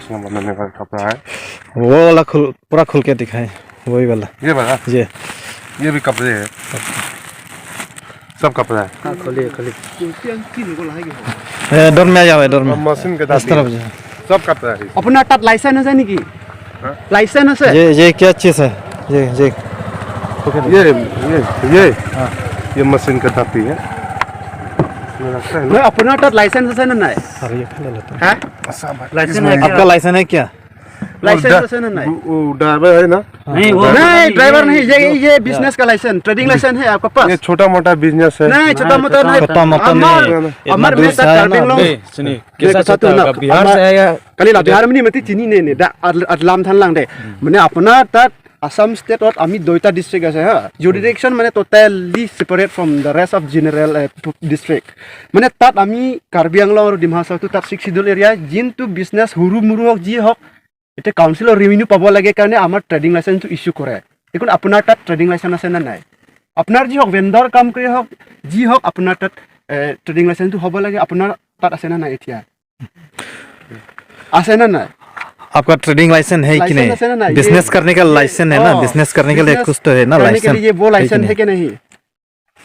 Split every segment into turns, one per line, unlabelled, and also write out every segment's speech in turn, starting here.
का बनाने का कपड़ा है।
वो वाला पूरा खुल के दिखाए, वही वाला।
ये वाला ये भी कपड़े है, सब कपड़ा है।
हाँ खोलिए
डोर में आ जाओ, डोर में
मशीन के
इस तरफ जाओ।
सब कपड़ा है।
अपना तात लाइसेंस है नहीं लाइसेंस है
ये क्या चीज है? ये
ये मशीन का धापी है।
मैं अपना तात लाइसेंस है ना नहीं
अरे ये खा लेता
है
लाइसेंस है। आपका लाइसेंस है क्या?
लाइसेंस है ना नहीं
वो ड्राइवर है ना?
नहीं वो नहीं ड्राइवर नहीं, ये बिजनेस का लाइसेंस, ट्रेडिंग लाइसेंस है आपके पास?
ये छोटा मोटा बिजनेस है।
नहीं छोटा मोटा नहीं, अमर में तक कार्बिंग लोग
सुनिए कैसा चलता है? बिहार से आया
कल बिहार में नहीं मती चीनी नहीं दा अदलाम थान लांग दे मैंने अपना तक Assam state और आमी दोईटा डिस्ट्रिक्ट আছে হ্যাঁ jurisdiction মানে totally separate from the rest of general district মানে তাত আমি কাৰ্বি আংলং আৰু ডিমা হাছাওটো তাত 6 শিডিউল এৰিয়া জিনটো বিজনেছ হুৰু মুৰু হওক যি হওক এটা কাউন্সিলৰ ৰেভিনিউ পাব লাগে কাৰণে আমাৰ ট্ৰেডিং লাইসেন্সটো ইস্যু কৰে এখন আপোনাৰ তাত ট্ৰেডিং লাইসেন্স আছে না নাই আপোনাৰ যি হওক ভেন্ডৰ কাম কৰি হওক যি হওক আপোনাৰ তাত ট্ৰেডিং লাইসেন্সটো হ'ব লাগে আপোনাৰ তাত আছে না নাই এতিয়া আছে না নাই
आपका ट्रेडिंग लाइसेंस है कि नहीं? बिजनेस करने का लाइसेंस है ना, बिजनेस करने के लिए कुछ तो है ना लाइसेंस।
ये वो लाइसेंस है कि नहीं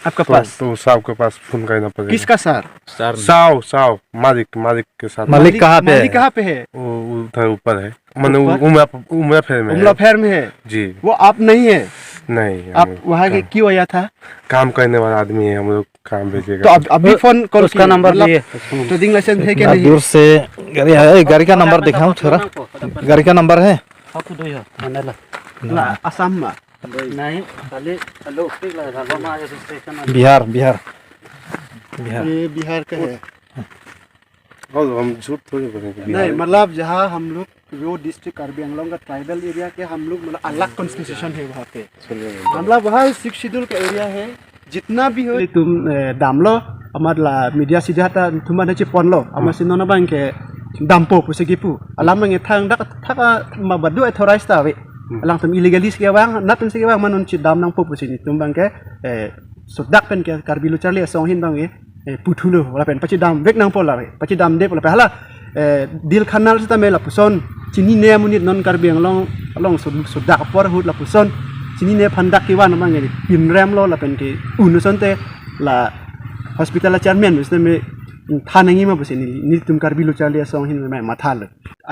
आपका पास?
तो साहब के पास फोन करना पड़ेगा।
किसका सर?
साव मालिक के साथ।
मालिक कहाँ पे है?
मालिक कहाँ पे है?
वो उधर ऊपर है, माने उमरा फेर में है जी।
वो आप नहीं है?
नहीं,
आप वहाँ के क्यों आया था?
काम करने वाला आदमी है, हम लोग काम भेजेगा।
तो अभी फोन कॉल
उसका नंबर लिए
ट्रेडिंग लाइसेंस है कि नहीं?
दूर से गाड़ी है, गाड़ी का नंबर दिखाऊं थोड़ा, गाड़ी का नंबर है
असम में
नहीं खाली हेलो
बिहार
ये बिहार का है।
और हम झूठ थोड़ी बोलेंगे।
नहीं मतलब जहाँ हम लोग वो डिस्ट्रिक्ट कार्बी आंगलोंग का ट्राइबल एरिया के हम लोग मतलब अलग कॉन्स्टिट्यूशन है वहाँ पे, मतलब वहाँ 6 शिड्यूल का एरिया है। जितना भी हो तुम दाम लो हमारा मीडिया सीधा था तुम्हारे ची पॉन लो हमारे सिंह ना बांग के दाम पो पुसे गिपु अलाम मंगे थांग डक थाका मबदु एथोराइज था वे अलाम तुम इलीगलिस के वांग ना तुम से के वांग मनों ची दाम नंग पो पुसे नि तुम बांग के सुदाक पेन के कार्बी लुचार लिया सोहिन बांग ये पुथुलो वाला पेन पची दाम वेक नंग पो ला वे पची दाम दे पो ला पहला दिल खानाल से तमें लापुसन चीनी ने मुनित non Karbi Anglong सुदाक per hood लापुसन sini ne pandak ki wan mang ni pinrem lo la pen ki unuson te la hospital chairman usne me thanangi ma busini ni tum karbi lu chalia song hin me mathal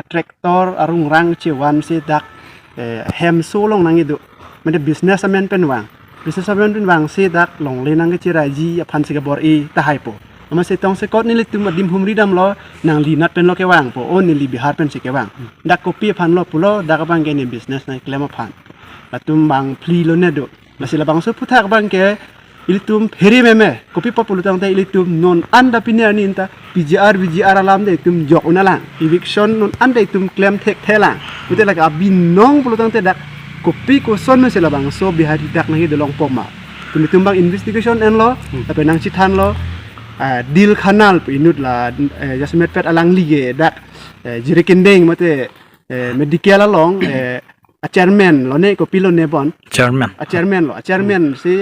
attractor arung rang che wan se dak hem so long nangi do me businessman pen wang se dak long le nang che raji phan se bor e ta hai po ama se tong se kot ni le tum dim humri dam lo nang li nat pen lo ke wang po on ni li bihar pen se ke wang dak kopi phan lo pulo dak bang ke ni business na klema phan तुम बांग flee लो ने दो मसीला बांग सो पुथाक बांग के इलितुम फेरी में copy popular तांग ते इलितुम non अंडा पिनियर नि इंता बीजीआर अलाम दे तुम जॉक उनाला इविक्शन नॉन अंडा तुम क्लेम टेक थेला उते लगा अबी नोंग पुलर तांग ते dak कॉपी को सोन मसीला बांग सो बिहारी dak नहीं दे लोंग पोमा तुम बांग investigation N low tapi nang चिथान low deal kanal pinut la jasmet pet alang lige dak jirikindeing mate medical along chairman lo ne ko pilo ne bon chairman si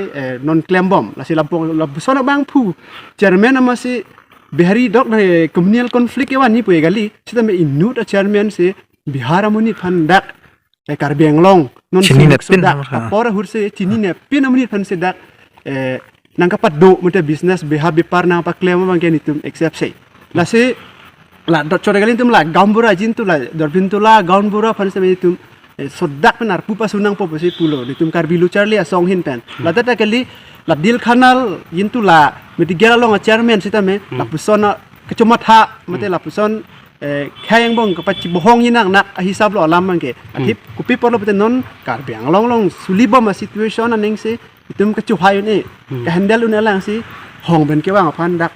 non claim bom la si lampong la sona bang pu chairman ama si bihari dok na communal conflict ewan ni pu gali sita me inut chairman si bihar amuni phandak karbi anglong non sudak apora hurse chini ne pin amuni phan se dak nang kapat do mute business bihar bipar na pa claim bang ke ni tum accept sei la si la dot chore gali tum la gambura jin tu la dorpin tu la gambura phan se me tum sodak penar pupa sunang po pasi pulo di tum karbi lucar li asong hin pen la tata kali la dil kanal yintu la medigera long a chairman sita me la pusona kecumat ha mate la puson kayang bong kapachi bohong yinang nak hisab lo alam mangke atip kupi porlo pete non karbi ang long suliba ma situation aning se itum kecu hayo ni ka handle un alang si hong ben ke wang phan dak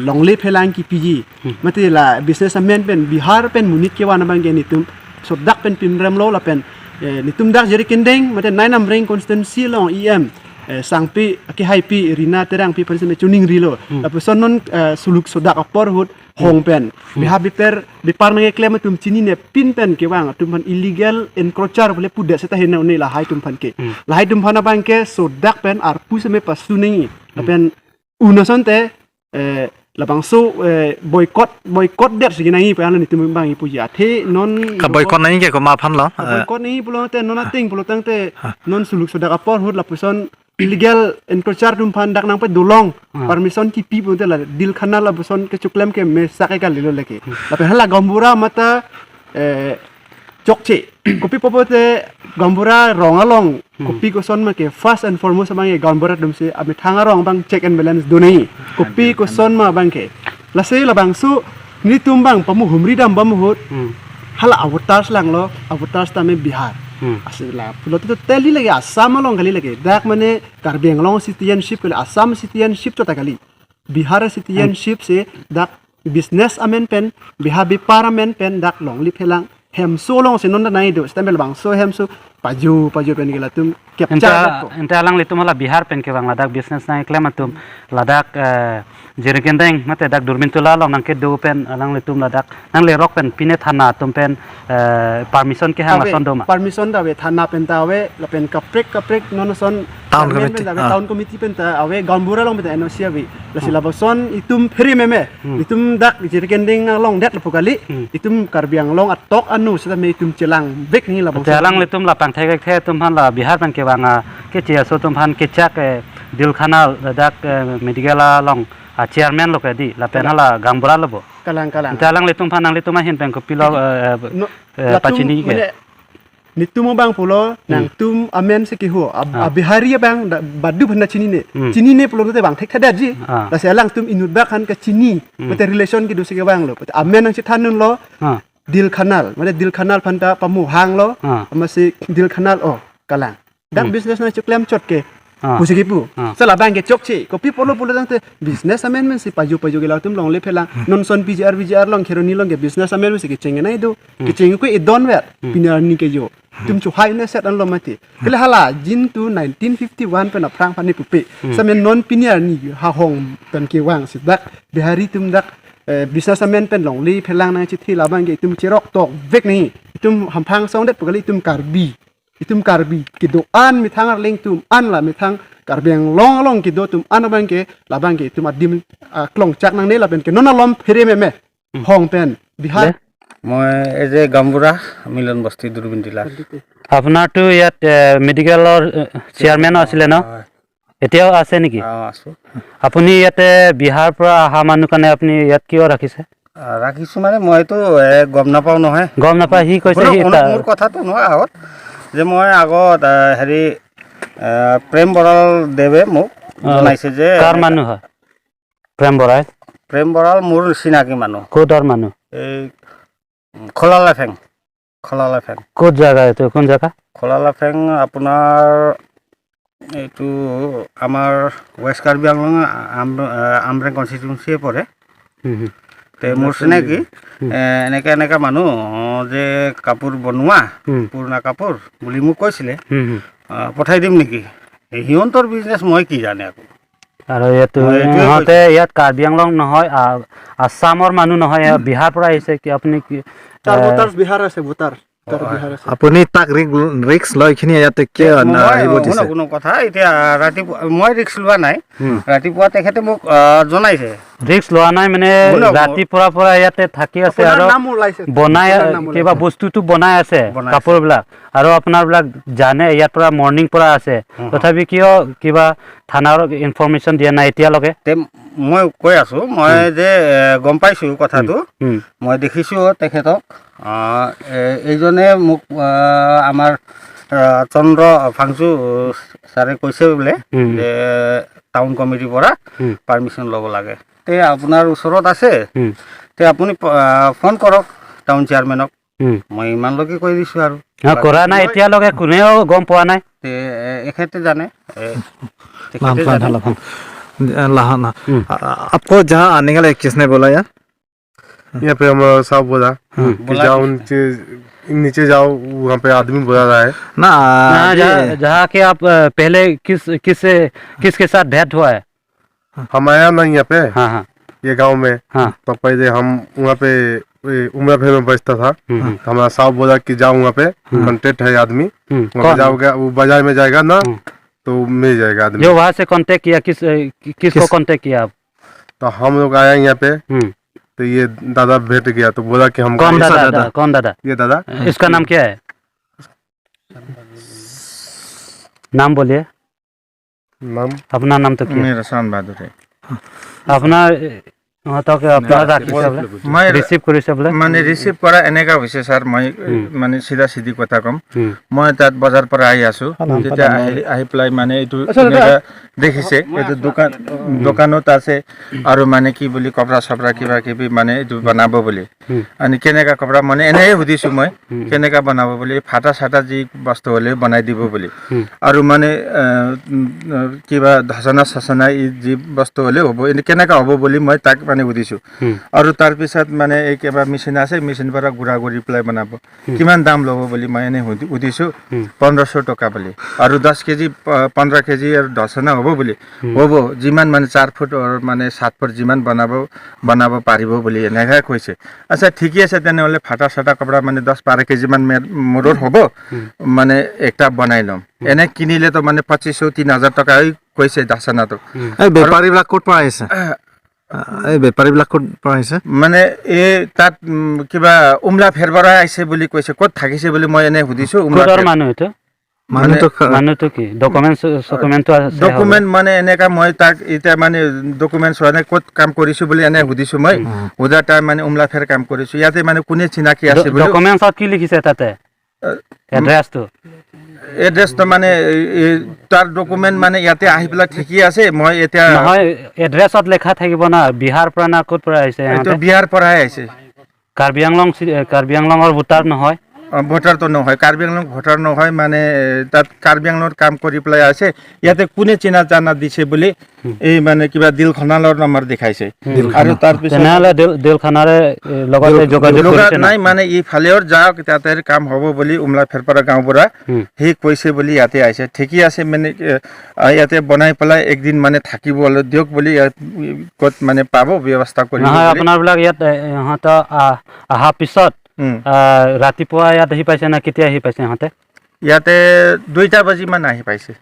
long le phelang ki piji mate la businessman pen bihar pen munit ke wana bangke ni tum so dak pen pinrem lo la pen ni tum dak jeri kendeng mate nainam ring constituency long em sangpi ki hai pi rina terang pi person tuning rilo la person non suluk so dak apor hut hong pen biha biper bipar nge claim tum chini ne pin pen ke wang tum pan illegal encroacher bole pude seta hena ne la hai tum pan ke la hai tum phana bang ke so dak pen ar pu se me pasu nei la pen unason te labangso boycott det sigi nai pa ni tum bang ipu ya the non
ka boycott nahi ke ko ma phan lo
boycott ni pulo te non ating pulo tang te non suluk soda kapor hut la puson illegal encroachar tum phan dak nang pe dolong permission ki pi pulo la dil khana la puson ke chuklem ke me sa ke lilo leke la pe hala gambura mata chokche kopi popote gambura rongalong kopi ko son ma ke first and foremost bang e gambura dum se ami thanga rong bang check and balance do nei kopi ko son ma bang ke la se la bang su ni tum bang pamu humri dam bam hut hala avatars lang lo avatars ta me bihar asila pulo to teli lagi assam long gali lagi dak mane karbi anglong citizenship kali assam citizenship to takali bihar citizenship se dak business amen pen bihar bi parliament pen dak long li phelang hem so long se non nai do stamel bang so hem so paju pen gela tum capture
enta alang le tumala bihar pen ke bang ladak business nai klema tum ladak jerekendeng mate dak durmin tula long nang ke do pen alang le tum ladak nang le rok pen pine thana tum pen permission ke hang son do ma
permission da we thana pen ta we la pen kaprek non son town committee pen ta awe gambura long pen no sia we la sila boson itum free meme itum dak jerekendeng long det pukali itum karbiang long atok anu sa me itum celang bek ni la boson
alang le tum la pang thai ke tum han la bihar pen ke bang ke chia so tum han ke chak dil khana ladak medical long chairman lo ke di la pen hala gambura lobo
kalang
alang le tum phan nang le tum hin pen ko pilo pachini ke
nitum bang pulo nang tum amen se ki ho bihari bang badu bhana chini ne pulo te bang thek thada ji la se lang tum inut ba khan ka chini mate relation ki du se bang lo amen nang chi thanun lo dil khanal mate dil khanal phanta pamu hang lo amase dil khanal o kalang dak business na chuklem chot ke pusiki pu sala bang ke chok chi ko pi polo tang te business amendment si paju ge la tum long le phelang non son pgr long kheroni long ke business amendment si ke cheng nai do ke cheng ko e don wer pinar ni ke yo tum chu hai ne set an lo mati kele hala jin tu 1951 pen aprang pani pupe samen non pinar ni ha hong pen ke wang si dak bihari tum dak business amendment pen long le phelang na chi thi la bang ke tum chirok tok vek ni tum hampang song det pukali tum karbi kido an mithangar leng tum an la mithang karbiang long kido tum an bang ke la bang ke tum adim klong chak nang ne la ben ke non alom phere me hong pen bihar
মই এই যে গাম্বুৰা মিলন বস্তি দূৰবীন জিলাৰ
আপোনাৰ তো ইয়াত মেডিকেলৰ chairman আছিলে ন এতিয়াও আছে নেকি
আছো
আপুনি ইয়াতে বিহাৰ পৰা অহা মানুহ কাৰণে আপুনি ইয়াত কিয় ৰাখিছে
ৰাখিছো মানে মইতো গম নাপাওঁ নহয়
গম নাপায় সি কৈছে
মোৰ কথাটো নহয় আগত যে মই আগত হেৰি প্ৰেম বৰাল দেৱে মোক জনাইছে যে
কাৰ মানুহ হয় প্ৰেম বৰাল
মোৰ চিনাকি মানুহ
ক'ৰ মানুহ
এই খলালাফেং
ক'ত জাগা এইটো কোন জাগা
খলালাফেং আপোনাৰ এইটো আমাৰ ৱেষ্ট কাৰ্বি আংলং আমৰেং কনষ্টিটিউঞ্চিয়ে পৰে তে মোৰ চিনাকি এনেকা মানুহ যে কাপোৰ বনোৱা পুৰণা কাপোৰ বুলি মোক কৈছিলে পঠাই দিম নেকি সিহঁতৰ বিজনেছ মই কি জানে আকৌ
আৰু ইহঁতে ইয়াত কাৰ্বি আংলং নহয় আসামৰ মানুহ নহয় বিহাৰ পৰা আহিছে কি আপুনি কি
বিহাৰ আছে ভোটাৰ
আপুনি তাক ৰিক্স লয় খিনি ইয়াতে কিয় আহিব দিছে
কোনো কথা এতিয়া ৰাতিপুৱা মই ৰিক্স লোৱা নাই ৰাতিপুৱা তেখেতে মোক জনাইছে
ৰিক্স লোৱা নাই মানে ৰাতিপুৱাৰ পৰা ইয়াতে থাকি আছে আৰু বনাই কিবা বস্তুটো বনাই আছে কাপোৰবিলাক আৰু আপোনাৰবিলাক জানে ইয়াৰ পৰা মৰ্ণিং পৰা আছে তথাপি কিয় কিবা থানাৰ ইনফৰমেশ্যন দিয়া নাই এতিয়ালৈকে
মই কৈ আছো মই যে গম পাইছো কথাটো মই দেখিছো তেখেতক এইজনে মোক আমাৰ চন্দ্ৰ ফাংচু ছাৰে কৈছে বোলে যে টাউন কমিটিৰ পৰা পাৰ্মিশ্যন ল'ব লাগে তে আপোনাৰ ওচৰত আছে তে আপুনি ফোন কৰক টাউন চেয়াৰমেনক মই ইমানলৈকে কৈ দিছো আৰু
কৰা নাই এতিয়ালৈকে কোনেও গম পোৱা নাই
তে এখেতে জানে
आपको जहाँ आने का किसने बोला यार
यहाँ पे हम साहब बोला कि जाओ नीचे जाओ वहाँ पे आदमी बोला रहा है
ना
जहाँ के आप पहले किसके साथ भेंट हुआ है
हम आया ना यहाँ पे
हाँ
ये गांव में तो पहले हम वहाँ पे उमरा फेर में बचता था हमारा साहब बोला कि जाओ वहाँ पे कांटेक्ट है आदमी वहाँ जाओगे वो बाजार में जाएगा ना तो मिल जाएगा आदमी
जो वहाँ से कांटेक्ट किया किसको कांटेक्ट किया आप
तो हम लोग आए यहाँ पे, तो ये दादा भेट गया तो बोला कि हम
कौन दादा? कौन दादा?
ये दादा।
इसका नाम क्या है? नाम बोलिए।
नाम
अपना नाम तो क्या?
मेरा शान बहादुर है।
अपना अपना
मैं
রিসিভ কৰিছে বোলে
মানে ৰিচিভ কৰা এনেকা হৈছে ছাৰ, মই মানে চিধা চিধি কথা ক'ম। মই তাত বজাৰ পৰা আহি আছো, তেতিয়া আহি পেলাই মানে এইটো এনেকা দেখিছে, এইটো দোকানত আছে আৰু মানে কি বুলি কপৰা চপৰা কিবা কিবি মানে এইটো বনাব বুলি। আৰু কেনেকা কপৰা মানে এনেই সুধিছো মই, কেনেকা বনাব বুলি, ফাটা চাটা যি বস্তু হ'লে বনাই দিব বুলি। আৰু মানে কিবা ধচনা চচনা যি বস্তু হ'লে হ'ব, কেনেকা হ'ব বুলি মই তাক মানে সুধিছো। আৰু তাৰপিছত মানে এই কিবা মেচিন আছে, মেচিন পৰা গুড়া কৰি পেলাই বনাব, কিমান দাম ল'ব বুলি মই এনেই সুধিছো। 1500 টকা বুলি। আৰু 10 কেজি 15 কেজি আৰু ধচনা হ'ব বুলি। হ'ব, যিমান মানে 4 ফুট মানে 7 ফুট যিমান বনাব পাৰিব বুলি এনেকৈ কৈছে। আচ্ছা ঠিকেই আছে, তেনেহ'লে ফাটা চাটা কপৰা মানে 10-12 কেজিমান মোৰৰ হ'ব, মানে একটা বনাই ল'ম। এনে কিনিলেতো মানে 2500-3000 টকাই কৈছে ধচনাটো।
বেপাৰীবিলাক ক'ত পৰা আহিছে? এই বেপাৰীবিলাক ক'ত পৰা আহিছে? মানে
এই তাত কিবা উমলা ফেৰ পৰা আহিছে বুলি কৈছে। ক'ত থাকিছে বুলি মই এনে সুধিছো।
মানুহটো কি ডকুমেন্ট
মানে এনেকা মই তাক এতিয়া মানে ডকুমেন্ট হোৱা নাই, ক'ত কাম কৰিছো বুলি এনে সুধিছো মই। সুধা তাৰ মানে উমলা ফেৰ কাম কৰিছো, ইয়াতে মানে কোনে চিনাকি আছে বুলি।
ডকুমেন্টছত কি লিখিছে তাতে?
এড্ৰেছটো মানে তাৰ ডকুমেন্ট মানে ইয়াতে আহি পেলাই ঠিকেই আছে। মই এতিয়া
নহয়, এড্ৰেছত লেখা থাকিব না, বিহাৰ পৰা না ক'ত পৰা আহিছে?
এইটো বিহাৰ পৰাই আহিছে।
কাৰ্বি আংলঙৰ ভোটাৰ নহয়?
ভোটাৰটো নহয়, কাৰ্বি আংলং ভোটাৰ নহয়, মানে তাত কাৰ্বি আংলঙত কাম কৰি পেলাই আছে। ইয়াতে কোনে চিনা জানা দিছে বুলি এই মানে কিবা দিল খানালৰ নম্বৰ দেখাইছে। আৰু তাৰপিছত
তেনেহ'লে দিল খানাৰে লগতে যোগাযোগ কৰিছে
নাই, মানে ইফালেও যাওক তাতে কাম হ'ব বুলি উমলা ফেৰপাৰা গাঁও পৰা সি কৈছে বুলি ইয়াতে আহিছে। ঠিকেই আছে, মানে ইয়াতে বনাই পেলাই একদিন মানে থাকিব দিয়ক বুলি ক'ত মানে পাব ব্যৱস্থা কৰিব।
নহয়, আপোনাৰবিলাক ইয়াত ইহঁতৰ অহাৰ পিছত ৰাতিপুৱা ইয়াত আহি পাইছে না কেতিয়া আহি পাইছে ইহঁতে?
ইয়াতে 2টা বাজিমান আহি পাইছে।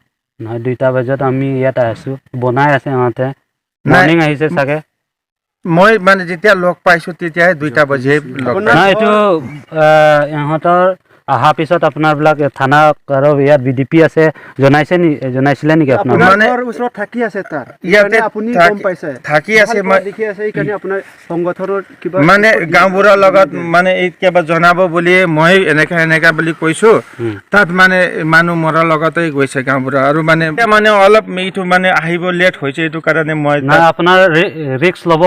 নহয়, 2টা বজাত আমি ইয়াত আছো, বনাই আছে ইহঁতে। মৰ্ণিং আহিছে চাগে।
মই মানে যেতিয়া লগ পাইছো তেতিয়াহে 2টা বাজিয়ে লগ পাইছো।
এইটো ইহঁতৰ অহাৰ পিছত আপোনাৰবিলাক থানা আৰু ইয়াত BDP আছে, জনাইছিলে নেকি আপোনাৰ?
মানে ওচৰত থাকি আছে তাত,
ইয়াতে
আপুনি গম পাইছে
থাকি আছে, মই
দেখি আছে। এইকাৰণে আপোনাৰ সংগঠনৰ কিবা
মানে গাঁওবোৰৰ লগত মানে এই কিবা জনাব বুলি মই এনেকা বুলি কৈছো। তাত মানে মানুহ মৰাৰ লগতে গৈছে গাঁওবোৰৰ। আৰু মানে অলপ এইটো মানে আহিব লেট হৈছে, এইটো কাৰণে মই
আপোনাৰ ৰিস্ক ল'ব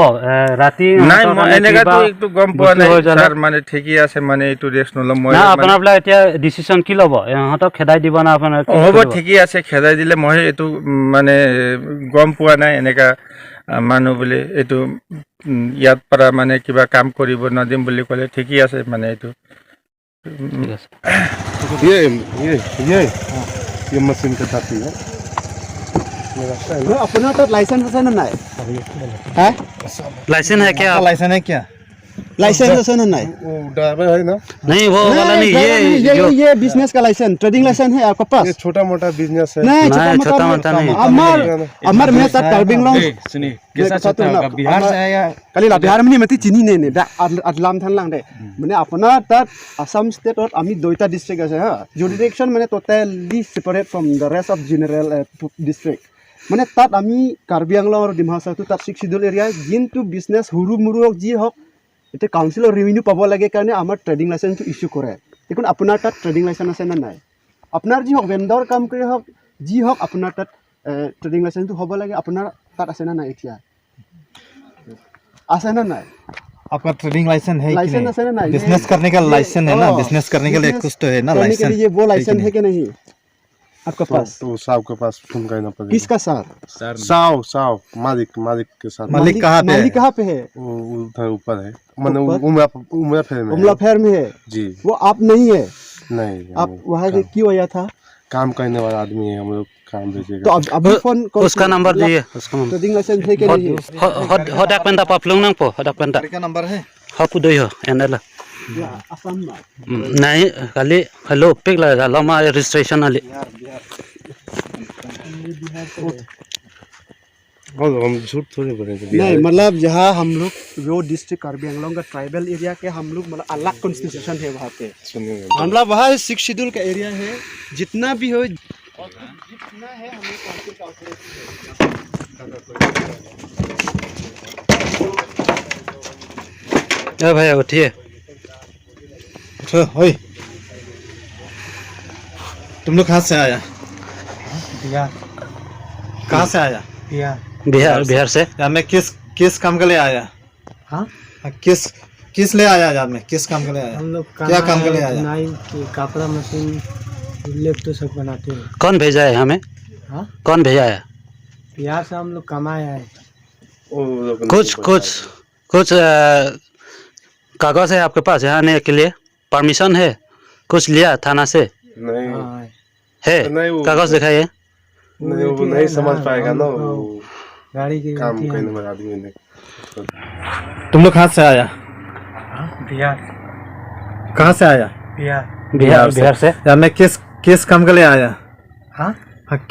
ৰাতি?
নাই, মই এনেকাতো একটু গম পোৱা নাই ছাৰ, মানে ঠিকেই আছে, মানে এইটো ৰিস্ক নল'ম মই।
আপোনাৰবিলাক এতিয়া ডিচিশ্যন কি ল'ব? ইহঁতক খেদাই দিব না আপোনাৰ?
হ'ব, ঠিকেই আছে, খেদাই দিলে। মই এইটো মানে গম পোৱা নাই এনেকা মানুহ বুলি। এইটো ইয়াত পৰা মানে কিবা কাম কৰিব নদিম বুলি ক'লে ঠিকেই আছে, মানে এইটো
मशीन के साथ ही है।
আপোনাৰ তাত লাইচেন্স আছে নে নাই?
लाइसेंस है क्या?
লাইচেন্স है क्या?
लाइसेंस আছে নে নাই?
वो ड्राइवर है ना,
नहीं, वो वाला नहीं,
ये बिजनेस का लाइसेंस, ट्रेडिंग लाइसेंस है आपके पास?
ये छोटा मोटा बिजनेस है।
नहीं,
छोटा मोटा नहीं।
हमार में तक कार्बी आंगलंग बिहार से आया, कल बिहार में नहीं मती चिनी ने अदलाम थान लांग दे। माने अपना तक असम स्टेट और आमी 2টা डिस्ट्रिक्ट আছে হা। जुरिडिक्शन माने totally separate from the rest of general district. माने तक आमी कार्बी आंगलंग और डिमा हासावतो तक 6 शिड्यूल एरिया जिनटू बिजनेस हुरु मुरु जी हक এটা কাউন্সিলৰ ৰেভিনিউ পাব লাগে কাৰণে আমাৰ ট্ৰেডিং লাইচেন্সটো ইস্যু কৰে। দেখোন আপোনাৰ তাত ট্ৰেডিং লাইচেন্স আছে নে নাই? আপোনাৰ যি হওক ভেণ্ডৰ কাম কৰি হওক যি হওক, আপোনাৰ তাত ট্ৰেডিং লাইচেন্সটো হ'ব লাগে। আপোনাৰ তাত আছে নে নাই? এতিয়া আছে নে নাই?
आपका ट्रेडिंग लाइसेंस है कि
लाइसेंस है ना?
नहीं? बिजनेस करने का लाइसेंस है ना, बिजनेस करने के लिए कुछ तो है ना लाइसेंस?
ये वो लाइसेंस है कि नहीं आपके पास?
तो साहब के पास फोन करना पड़ेगा।
किसका सर?
साहब मालिक के साथ।
मालिक कहाँ पे है?
मालिक कहाँ पे है?
वो उधर ऊपर है, मतलब उमरा फेर में
है
जी।
वो आप नहीं है?
नहीं,
आप वहाँ से क्यों आया था?
काम करने वाला आदमी है, हम लोग काम भेजेगा।
तो अभी फोन
उसका नंबर दिए।
ट्रेडिंग लाइसेंस है कि नहीं?
होdak penta paplung nang po, hodak penta.
का नंबर है?
Ho pudoy ho, endala.
Assam में
नहीं, खाली हेलो पिक लगा लमा रजिस्ट्रेशन वाली।
हम झूठ थोड़ी बोलेंगे।
नहीं मतलब जहाँ हम लोग जो डिस्ट्रिक्ट कार्बी आंगलोंग का ट्राइबल एरिया के हम लोग मतलब अलग कॉन्स्टिट्यूशन है वहाँ पे। मतलब वहाँ 6 शेड्यूल का एरिया है, जितना भी हो जितना है हम लोग काउंसिल का
ए भैया उठिए। ओए तुम लोग कहाँ से आया?
बिहार।
कहाँ से आया?
बिहार से।
यार मैं किस काम के लिए आया?
हाँ
किस ले आया यार? मैं किस काम के लिए आया?
हम लोग
क्या काम के लिए आया?
नाई की कपड़ा मशीन लैपटॉप सब बनाते हैं।
कौन भेजा है हमें?
हाँ
कौन भेजा है?
बिहार से हम लोग कमाए आए।
कुछ कागज है आपके पास यहाँ आने के लिए? परमिशन है? कुछ लिया थाना से?
नहीं
है
नहीं, वो
कागज दिखाइए।
नहीं, वो नहीं समझ पाएगा ना, वो
गाड़ी की
काम करने वाला आदमी ने।
तुम लोग कहाँ से आया?
बिहार।
कहाँ से आया?
बिहार से।
यार मैं किस काम के लिए आया?
हाँ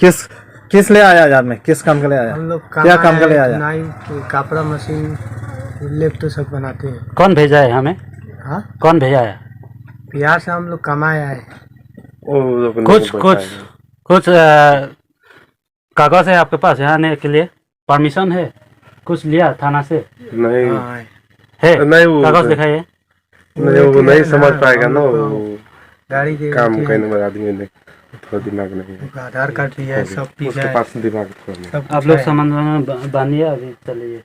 किस ले आया यार? मैं किस काम के लिए आया?
हम लोग
क्या काम के लिए आया?
नाई की कपड़ा मशीन लैपटॉप सब बनाते हैं।
कौन भेजा है हमें?
हाँ
कौन भेजा है?
बिहार से हम लोग कमाए आए।
कुछ कागज है आपके पास यहाँ आने के लिए? परमिशन है? कुछ लिया थाना से?
नहीं
है
नहीं, वो
कागज दिखाइए।
नहीं, वो नहीं समझ पाएगा ना, वो
गाड़ी के
काम करने वाला आदमी ने थोड़ा दिमाग नहीं है।
आधार कार्ड भी है, सब चीज
उसके
है।
पास दिमाग थोड़ा नहीं।
आप लोग सामान बांधिए, अभी चलिए।